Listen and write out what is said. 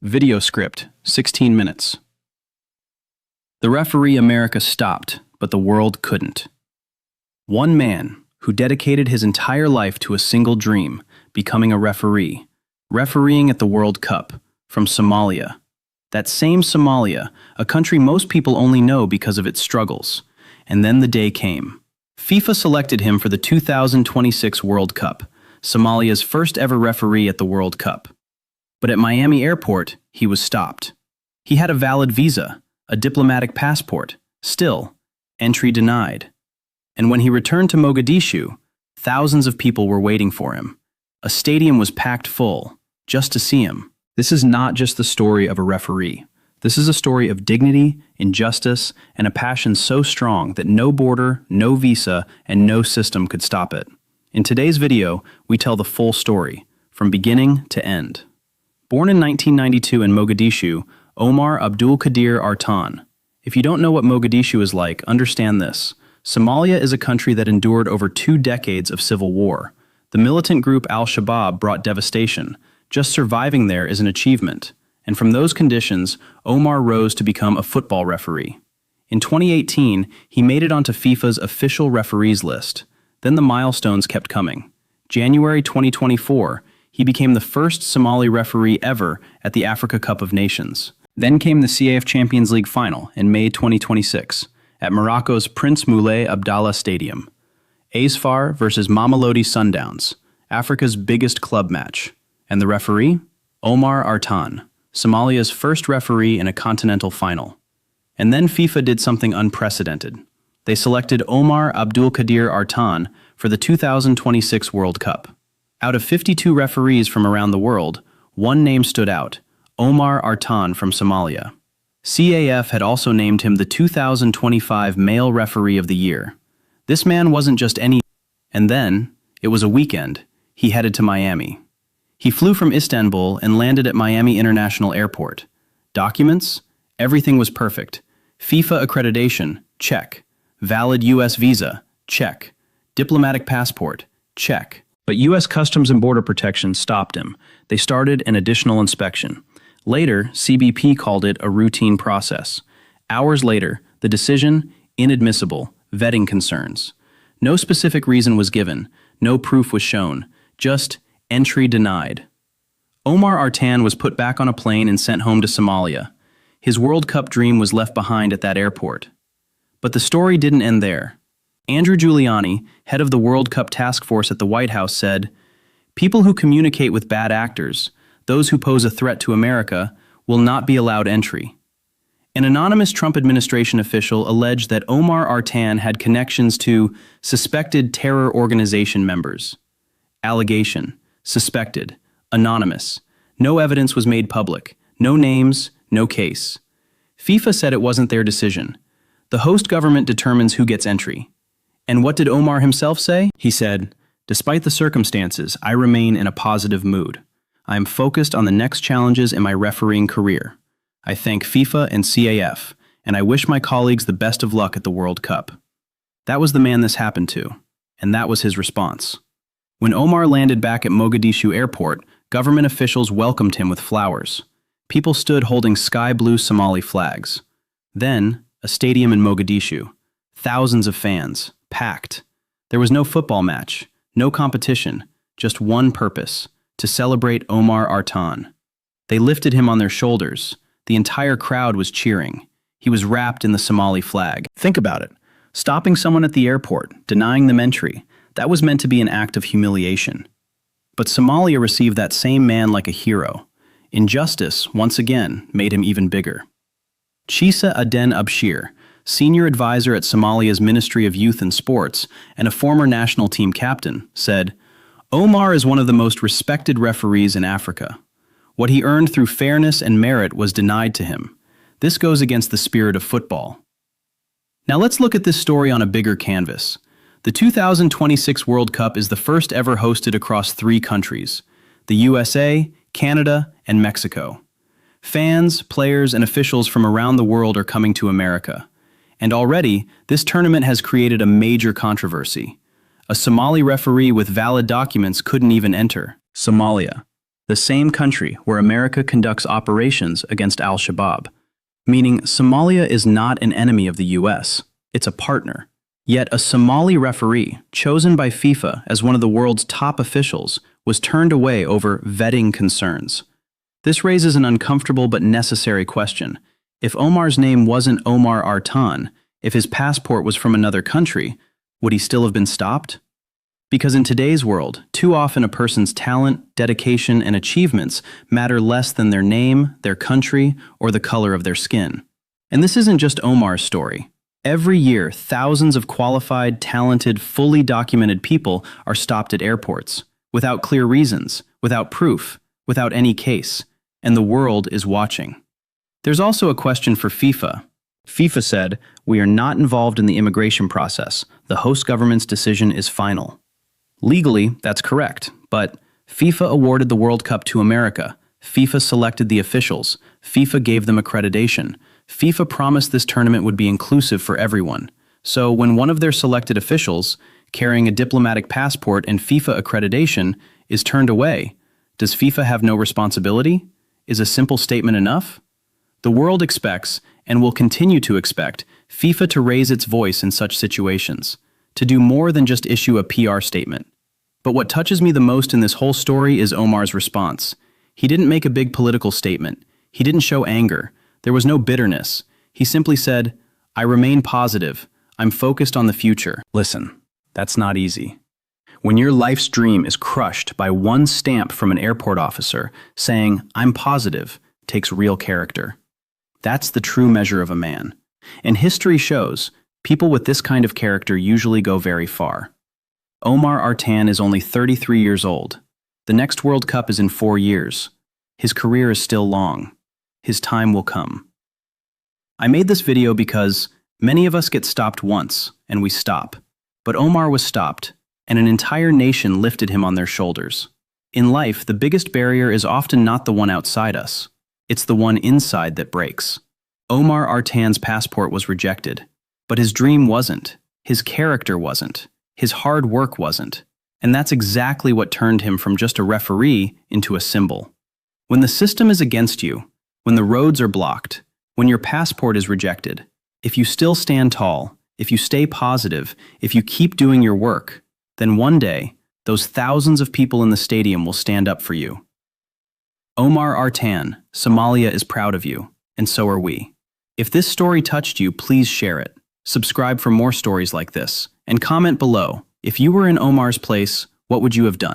Video script, 16 minutes. The referee America stopped, but the world couldn't. One man, who dedicated his entire life to a single dream, becoming a referee, refereeing at the World Cup, from Somalia. That same Somalia, a country most people only know because of its struggles. And then the day came. FIFA selected him for the 2026 World Cup, Somalia's first ever referee at the World Cup. But at Miami Airport, he was stopped. He had a valid visa, a diplomatic passport. Still, entry denied. And when he returned to Mogadishu, thousands of people were waiting for him. A stadium was packed full, just to see him. This is not just the story of a referee. This is a story of dignity, injustice, and a passion so strong that no border, no visa, and no system could stop it. In today's video, we tell the full story, from beginning to end. Born in 1992 in Mogadishu, Omar Artan. If you don't know what Mogadishu is like, understand this. Somalia is a country that endured over 2 decades of civil war. The militant group Al-Shabaab brought devastation. Just surviving there is an achievement. And from those conditions, Omar rose to become a football referee. In 2018, he made it onto FIFA's official referees list. Then the milestones kept coming. January 2024, he became the first Somali referee ever at the Africa Cup of Nations. Then came the CAF Champions League final in May 2026 at Morocco's Prince Moulay Abdallah Stadium. Asfar versus Mamelodi Sundowns, Africa's biggest club match. And the referee? Omar Artan, Somalia's first referee in a continental final. And then FIFA did something unprecedented. They selected Omar Artan for the 2026 World Cup. Out of 52 referees from around the world, one name stood out, Omar Artan from Somalia. CAF had also named him the 2025 Male Referee of the Year. This man wasn't just any... And then, it was a weekend, he headed to Miami. He flew from Istanbul and landed at Miami International Airport. Documents? Everything was perfect. FIFA accreditation? Check. Valid US visa? Check. Diplomatic passport? Check. But U.S. Customs and Border Protection stopped him. They started an additional inspection. Later, CBP called it a routine process. Hours later, the decision, inadmissible, vetting concerns. No specific reason was given, no proof was shown, just entry denied. Omar Artan was put back on a plane and sent home to Somalia. His World Cup dream was left behind at that airport. But the story didn't end there. Andrew Giuliani, head of the World Cup task force at the White House, said, "People who communicate with bad actors, those who pose a threat to America, will not be allowed entry." An anonymous Trump administration official alleged that Omar Artan had connections to suspected terror organization members. Allegation, suspected, anonymous. No evidence was made public. No names, no case. FIFA said it wasn't their decision. The host government determines who gets entry. And what did Omar himself say? He said, "Despite the circumstances, I remain in a positive mood. I am focused on the next challenges in my refereeing career. I thank FIFA and CAF, and I wish my colleagues the best of luck at the World Cup." That was the man this happened to, and that was his response. When Omar landed back at Mogadishu Airport, government officials welcomed him with flowers. People stood holding sky blue Somali flags. Then, a stadium in Mogadishu. Thousands of fans. Packed. There was no football match, no competition, just one purpose, to celebrate Omar Artan. They lifted him on their shoulders. The entire crowd was cheering. He was wrapped in the Somali flag. Think about it. Stopping someone at the airport, denying them entry, that was meant to be an act of humiliation. But Somalia received that same man like a hero. Injustice, once again, made him even bigger. Chisa Aden Abshir, senior advisor at Somalia's Ministry of Youth and Sports and a former national team captain, said, "Omar is one of the most respected referees in Africa. What he earned through fairness and merit was denied to him. This goes against the spirit of football." Now let's look at this story on a bigger canvas. The 2026 World Cup is the first ever hosted across 3 countries, the USA, Canada, and Mexico. Fans, players, and officials from around the world are coming to America. And already, this tournament has created a major controversy. A Somali referee with valid documents couldn't even enter. Somalia. the same country where America conducts operations against al-Shabaab, meaning Somalia is not an enemy of the US, it's a partner. Yet a Somali referee, chosen by FIFA as one of the world's top officials, was turned away over vetting concerns. This raises an uncomfortable but necessary question. If Omar's name wasn't Omar Artan, if his passport was from another country, would he still have been stopped? Because in today's world, too often a person's talent, dedication, and achievements matter less than their name, their country, or the color of their skin. And this isn't just Omar's story. Every year, thousands of qualified, talented, fully documented people are stopped at airports, without clear reasons, without proof, without any case, and the world is watching. There's also a question for FIFA. FIFA said, "We are not involved in the immigration process. The host government's decision is final." Legally, that's correct, but FIFA awarded the World Cup to America. FIFA selected the officials. FIFA gave them accreditation. FIFA promised this tournament would be inclusive for everyone. So when one of their selected officials, carrying a diplomatic passport and FIFA accreditation, is turned away, does FIFA have no responsibility? Is a simple statement enough? The world expects, and will continue to expect, FIFA to raise its voice in such situations, to do more than just issue a PR statement. But what touches me the most in this whole story is Omar's response. He didn't make a big political statement. He didn't show anger. There was no bitterness. He simply said, "I remain positive. I'm focused on the future." Listen, that's not easy. When your life's dream is crushed by one stamp from an airport officer saying, "I'm positive," takes real character. That's the true measure of a man. And history shows, people with this kind of character usually go very far. Omar Artan is only 33 years old. The next World Cup is in 4 years. His career is still long. His time will come. I made this video because many of us get stopped once, and we stop. But Omar was stopped, and an entire nation lifted him on their shoulders. In life, the biggest barrier is often not the one outside us. It's the one inside that breaks. Omar Artan's passport was rejected, but his dream wasn't. His character wasn't. His hard work wasn't. And that's exactly what turned him from just a referee into a symbol. When the system is against you, when the roads are blocked, when your passport is rejected, if you still stand tall, if you stay positive, if you keep doing your work, then one day, those thousands of people in the stadium will stand up for you. Omar Artan, Somalia is proud of you, and so are we. If this story touched you, please share it. Subscribe for more stories like this, and comment below. If you were in Omar's place, what would you have done?